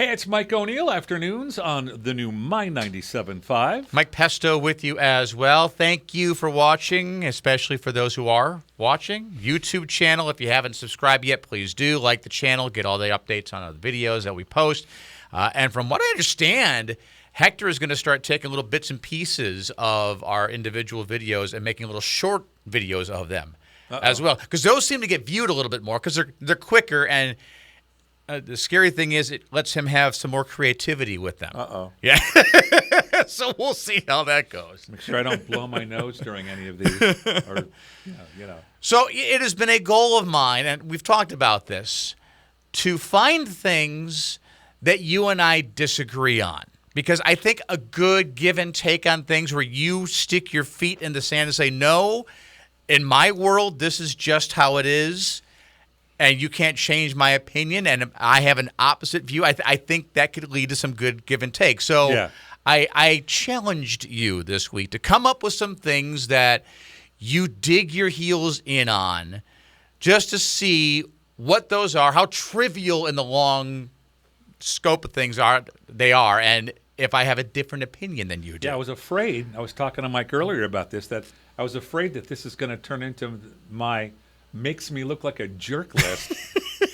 Hey, it's Mike O'Neill, afternoons on the new My 97.5. Mike Pesto with you as well. Thank you for watching, especially for those who are watching. YouTube channel, if you haven't subscribed yet, please do. Like the channel, get all the updates on the videos that we post. And from what I understand, Hector is going to start taking little bits and pieces of our individual videos and making little short videos of them as well. Because those seem to get viewed a little bit more because they're quicker, and the scary thing is it lets him have some more creativity with them. Yeah. So we'll see how that goes. Make sure I don't blow my nose during any of these. Or, So it has been a goal of mine, and we've talked about this, to find things that you and I disagree on. Because I think a good give and take on things where you stick your feet in the sand and say, no, in my world, this is just how it is, and you can't change my opinion, and I have an opposite view. I think that could lead to some good give and take. So yeah. I challenged you this week to come up with some things that you dig your heels in on just to see what those are, how trivial in the long scope of things they are, and if I have a different opinion than you do. Yeah, I was afraid. I was talking to Mike earlier about this, that I was afraid that this is going to turn into my makes me look like a jerk list,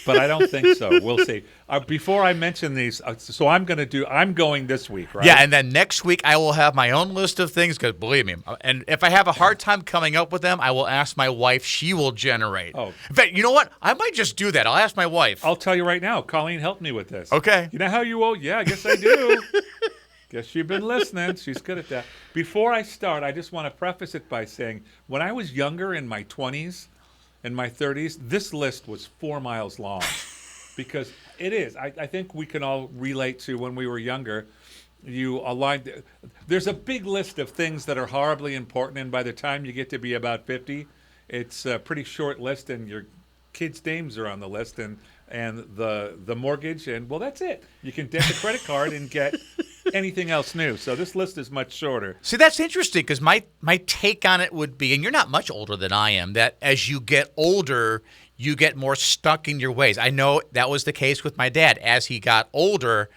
but I don't think so. We'll see. Before I mention these, so I'm going this week, right? Yeah, and then next week I will have my own list of things, because believe me, and if I have a hard time coming up with them, I will ask my wife. She will generate. Oh. In fact, you know what? I might just do that. I'll ask my wife. I'll tell you right now. Colleen helped me with this. Okay. You know how you owe? Yeah, I guess I do. Guess you've been listening. She's good at that. Before I start, I just want to preface it by saying, when I was younger, in my 20s, in my 30s, this list was 4 miles long. Because it is. I think we can all relate to when we were younger. There's a big list of things that are horribly important, and by the time you get to be about 50, it's a pretty short list, and your kids' names are on the list, and the mortgage, and well, that's it. You can debit the credit card and get anything else new. So this list is much shorter. See, that's interesting, because my take on it would be, and you're not much older than I am, that as you get older, you get more stuck in your ways. I know that was the case with my dad. As he got older,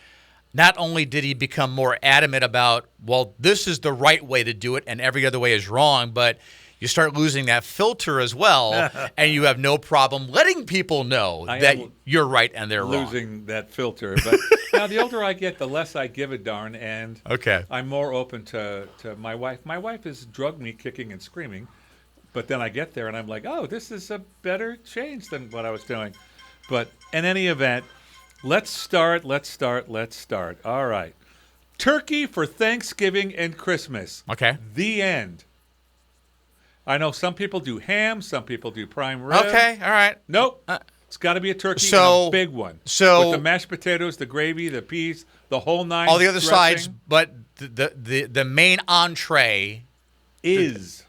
not only did he become more adamant about, well, this is the right way to do it and every other way is wrong, but you start losing that filter as well, and you have no problem letting people know that you're right and they're wrong. Losing that filter. But now the older I get, the less I give a darn, and I'm more open to my wife. My wife has drugged me kicking and screaming, but then I get there and I'm like, oh, this is a better change than what I was doing. But in any event, let's start. All right. Turkey for Thanksgiving and Christmas. Okay. The end. I know some people do ham, some people do prime rib. Okay, all right. Nope. It's got to be a turkey, and a big one. So with the mashed potatoes, the gravy, the peas, the whole nine. All the other dressing. sides, but the main entree is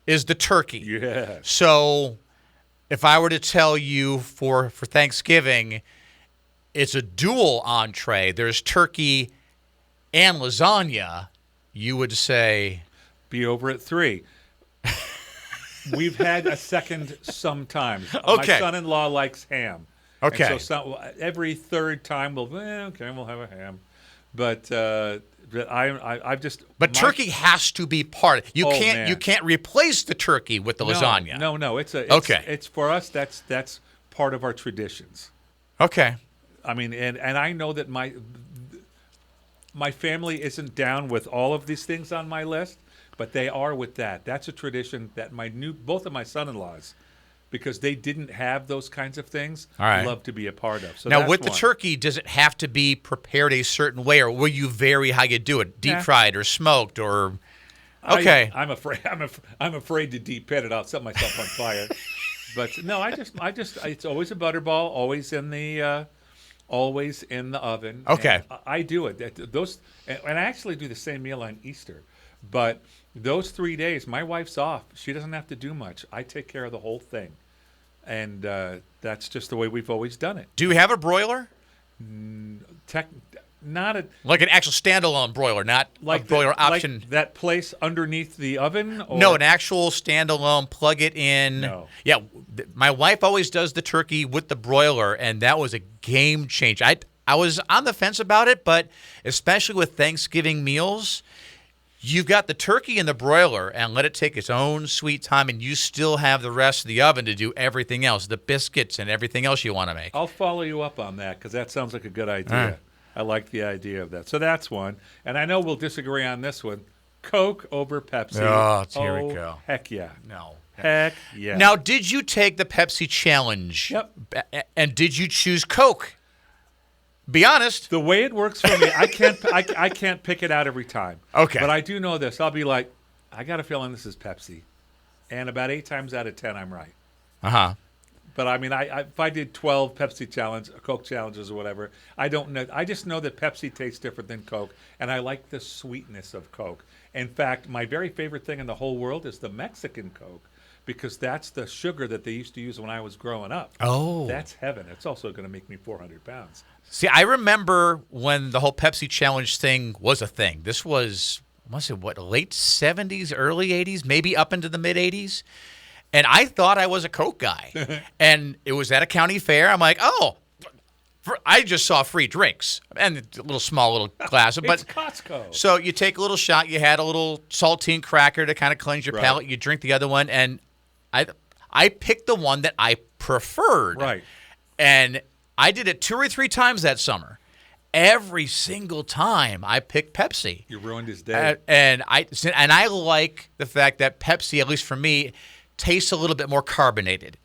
the turkey. Yeah. So if I were to tell you for Thanksgiving, it's a dual entree. There's turkey and lasagna. You would say be over at 3. We've had a second sometimes. Okay. My son-in-law likes ham. Okay. And so every third time we'll have a ham. But I've just. But turkey has to be part. You can't replace the turkey with the lasagna. No. It's for us. That's part of our traditions. Okay. I mean, and I know that my family isn't down with all of these things on my list. But they are with that. That's a tradition that both of my son-in-laws, because they didn't have those kinds of things, love to be a part of. So now, with the turkey, does it have to be prepared a certain way, or will you vary how you do it, deep fried or smoked, or? Okay, I'm afraid to deep pit it. I'll set myself on fire. But no, I just it's always a butterball, always in the oven. Okay, and I do it. And I actually do the same meal on Easter, but. Those 3 days, my wife's off. She doesn't have to do much. I take care of the whole thing. And that's just the way we've always done it. Do you have a broiler? Not a... Like an actual standalone broiler, not like a broiler option. Like that place underneath the oven? Or? No, an actual standalone, plug it in. No. Yeah, my wife always does the turkey with the broiler, and that was a game changer. I was on the fence about it, but especially with Thanksgiving meals, you've got the turkey in the broiler and let it take its own sweet time, and you still have the rest of the oven to do everything else, the biscuits and everything else you want to make. I'll follow you up on that because that sounds like a good idea. I like the idea of that. So that's one. And I know we'll disagree on this one. Coke over Pepsi. Here we go. Heck yeah. No. Heck yeah. Now, did you take the Pepsi challenge? Yep. And did you choose Coke? Be honest. The way it works for me, I can't pick it out every time. Okay. But I do know this. I'll be like, I got a feeling this is Pepsi. And about 8 times out of 10, I'm right. Uh-huh. But I mean, if I did 12 Pepsi Coke challenges or whatever, I don't know. I just know that Pepsi tastes different than Coke, and I like the sweetness of Coke. In fact, my very favorite thing in the whole world is the Mexican Coke, because that's the sugar that they used to use when I was growing up. Oh. That's heaven. It's also going to make me 400 pounds. See, I remember when the whole Pepsi challenge thing was a thing. This was late 70s, early 80s, maybe up into the mid 80s. And I thought I was a Coke guy. And it was at a county fair. I'm like, I just saw free drinks and a small little glass. But it's Costco. So you take a little shot. You had a little saltine cracker to kind of cleanse your palate. You drink the other one. And I picked the one that I preferred. Right. And I did it 2 or 3 times that summer. Every single time I picked Pepsi. You ruined his day. And I like the fact that Pepsi, at least for me, tastes a little bit more carbonated.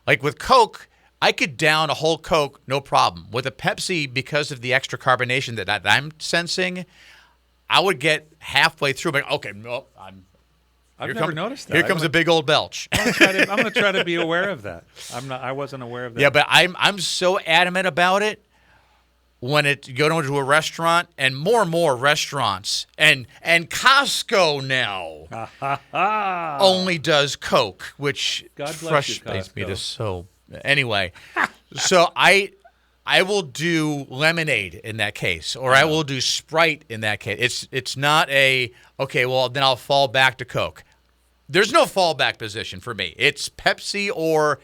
Like with Coke, I could down a whole Coke, no problem. With a Pepsi, because of the extra carbonation that I'm sensing, I would get halfway through, but okay, nope, I've never noticed that. Here comes a big old belch. I'm going to try to be aware of that. I wasn't aware of that. Yeah, but I'm so adamant about it. When you go to a restaurant, and more restaurants, and Costco now only does Coke, which frustrates me to so. Anyway, so I will do lemonade in that case, or I will do Sprite in that case. It's not okay. Well, then I'll fall back to Coke. There's no fallback position for me. It's Pepsi or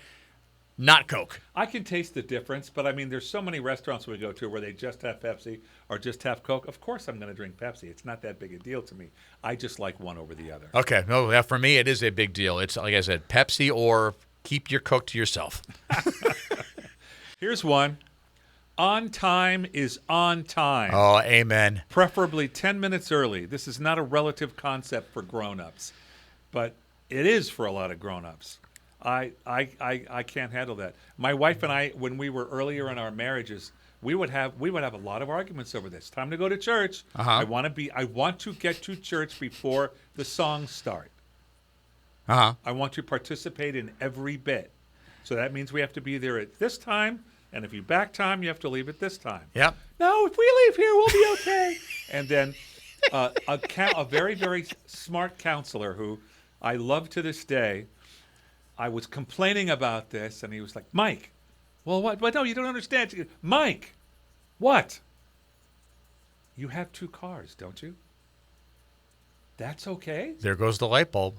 not Coke. I can taste the difference, but I mean, there's so many restaurants we go to where they just have Pepsi or just have Coke. Of course I'm going to drink Pepsi. It's not that big a deal to me. I just like one over the other. Okay. No, for me, it is a big deal. It's, like I said, Pepsi or keep your Coke to yourself. Here's one. On time is on time. Oh, amen. Preferably 10 minutes early. This is not a relative concept for grown-ups, but it is for a lot of grown-ups. I can't handle that. My wife and I, when we were earlier in our marriages, we would have a lot of arguments over this. Time to go to church. I want to get to church before the songs start. I want to participate in every bit. So that means we have to be there at this time, and if you back time, you have to leave at this time. Yep. No, if we leave here, we'll be okay. And then a very, very smart counselor who I love to this day, I was complaining about this, and he was like, Mike, well, what? But no, you don't understand. Mike, what? You have 2 cars, don't you? That's okay? There goes the light bulb.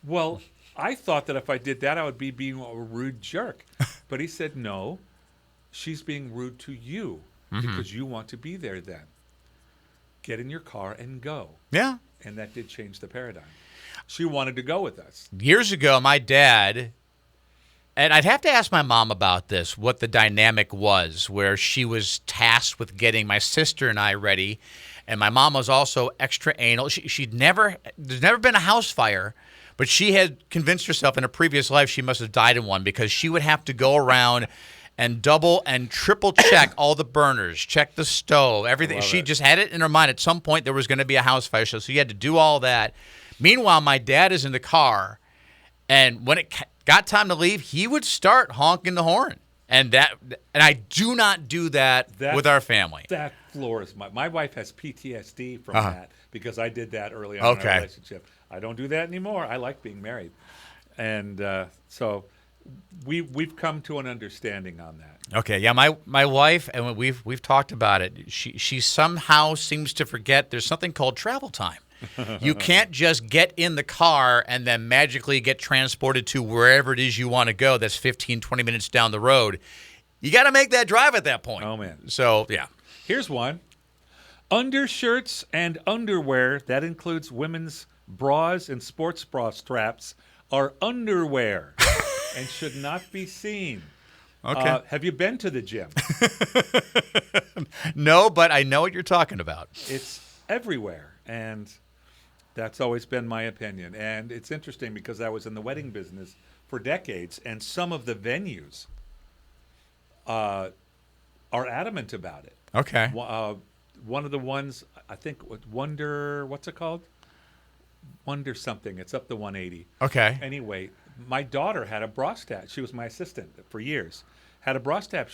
Well, I thought that if I did that, I would be being a rude jerk. But he said, no, she's being rude to you because you want to be there then. Get in your car and go. Yeah. And that did change the paradigm. She wanted to go with us. Years ago, my dad, and I'd have to ask my mom about this, what the dynamic was, where she was tasked with getting my sister and I ready, and my mom was also extra anal. There's never been a house fire, but she had convinced herself in a previous life she must have died in one because she would have to go around and double and triple check all the burners, check the stove, everything. She just had it in her mind at some point there was going to be a house fire, so she had to do all that. Meanwhile, my dad is in the car, and when it got time to leave, he would start honking the horn. And I do not do that with our family. That floors my wife has PTSD from that because I did that early on in our relationship. I don't do that anymore. I like being married. And so we've come to an understanding on that. Okay, yeah, my wife, and we've talked about it. She somehow seems to forget there's something called travel time. You can't just get in the car and then magically get transported to wherever it is you want to go that's 15, 20 minutes down the road. you got to make that drive at that point. Oh, man. So, yeah. Here's one. Undershirts and underwear, that includes women's bras and sports bra straps, are underwear and should not be seen. Okay. Have you been to the gym? No, but I know what you're talking about. It's everywhere, and that's always been my opinion. And it's interesting because I was in the wedding business for decades, and some of the venues are adamant about it. Okay. One of the ones, I think, what's it called? Wonder something. It's up the 180. Okay. Anyway, my daughter had a bra strap. She was my assistant for years. Had a bra strap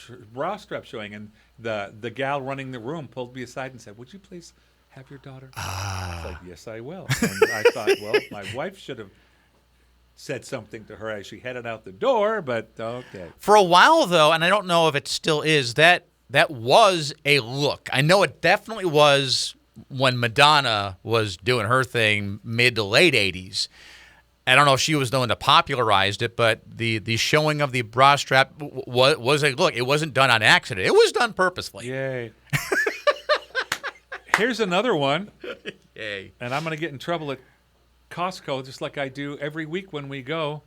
showing, and the gal running the room pulled me aside and said, "Would you please have your daughter?" I was like, "Yes, I will." And I thought, well, my wife should have said something to her as she headed out the door, but okay. For a while, though, and I don't know if it still is, that was a look. I know it definitely was when Madonna was doing her thing mid to late 80s. I don't know if she was the one that popularized it, but the showing of the bra strap was a look. It wasn't done on accident. It was done purposefully. Yay. Here's another one. Yay. And I'm going to get in trouble at Costco just like I do every week when we go.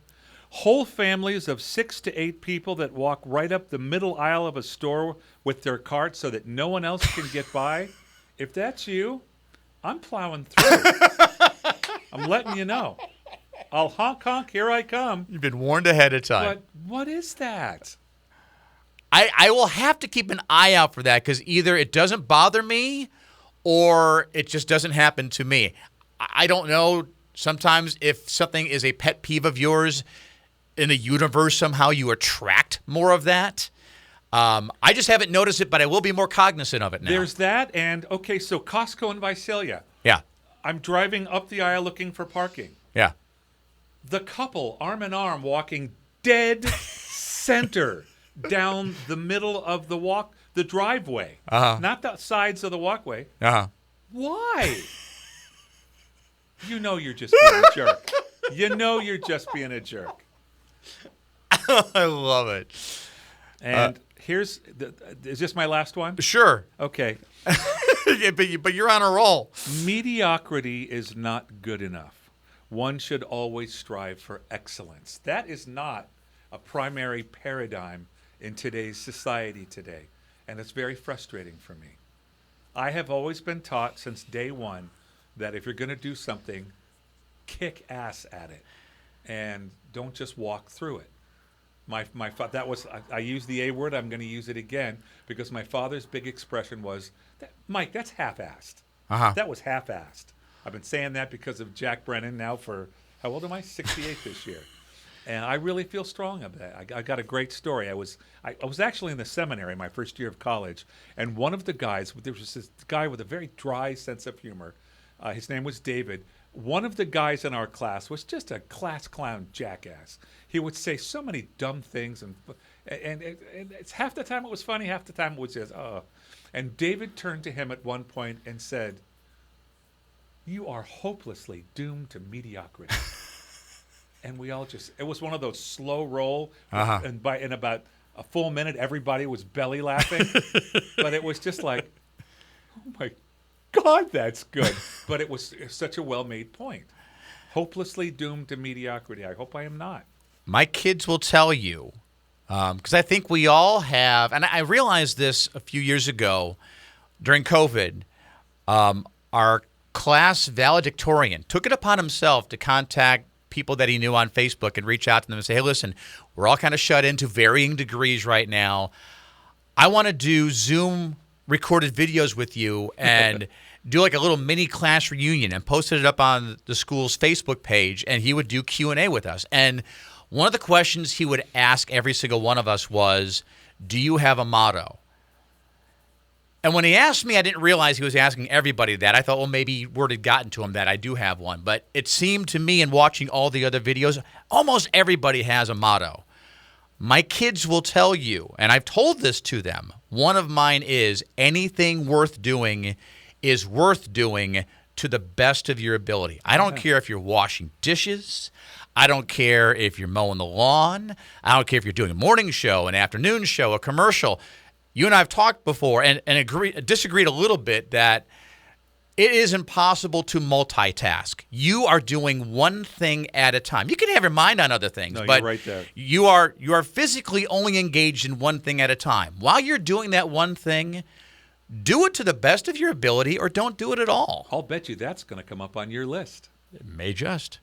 Whole families of 6 to 8 people that walk right up the middle aisle of a store with their cart so that no one else can get by. If that's you, I'm plowing through. I'm letting you know. I'll honk, honk, here I come. You've been warned ahead of time. But what is that? I will have to keep an eye out for that because either it doesn't bother me or it just doesn't happen to me. I don't know. Sometimes if something is a pet peeve of yours in the universe, somehow you attract more of that. I just haven't noticed it, but I will be more cognizant of it now. There's that, and okay, so Costco in Visalia. Yeah. I'm driving up the aisle looking for parking. Yeah. The couple, arm in arm, walking dead center down the middle of the driveway. Not the sides of the walkway. Why? You know you're just being a jerk. You know you're just being a jerk. I love it. And is this my last one? Sure. Okay. but you're on a roll. Mediocrity is not good enough. One should always strive for excellence. That is not a primary paradigm in today's society today, and it's very frustrating for me. I have always been taught since day one that if you're going to do something, kick ass at it, and don't just walk through it. I used the A word. I'm going to use it again because my father's big expression was, "Mike, that's half-assed." That was half-assed. I've been saying that because of Jack Brennan now for, how old am I? 68 this year. And I really feel strong about that. I got a great story. I was actually in the seminary my first year of college, and one of the guys, there was this guy with a very dry sense of humor. His name was David. One of the guys in our class was just a class clown jackass. He would say so many dumb things, and it's half the time it was funny, half the time it was just, oh. And David turned to him at one point and said, "You are hopelessly doomed to mediocrity." And we all it was one of those slow roll, and in about a full minute, everybody was belly laughing. But it was just like, oh my God, that's good. But it was such a well-made point. Hopelessly doomed to mediocrity. I hope I am not. My kids will tell you, because I think we all have, and I realized this a few years ago during COVID, our class valedictorian took it upon himself to contact people that he knew on Facebook and reach out to them and say, "Hey, listen, we're all kind of shut in to varying degrees right now. I want to do Zoom recorded videos with you and do like a little mini class reunion," and posted it up on the school's Facebook page, and he would do Q&A with us. And one of the questions he would ask every single one of us was, "Do you have a motto?" And when he asked me, I didn't realize he was asking everybody that. I thought, well, maybe word had gotten to him that I do have one. But it seemed to me in watching all the other videos, almost everybody has a motto. My kids will tell you, and I've told this to them, one of mine is, anything worth doing is worth doing to the best of your ability. I don't care if you're washing dishes. I don't care if you're mowing the lawn. I don't care if you're doing a morning show, an afternoon show, a commercial. You and I have talked before and disagreed a little bit that it is impossible to multitask. You are doing one thing at a time. You can have your mind on other things, but you're right there. You are physically only engaged in one thing at a time. While you're doing that one thing, do it to the best of your ability or don't do it at all. I'll bet you that's going to come up on your list. It may just.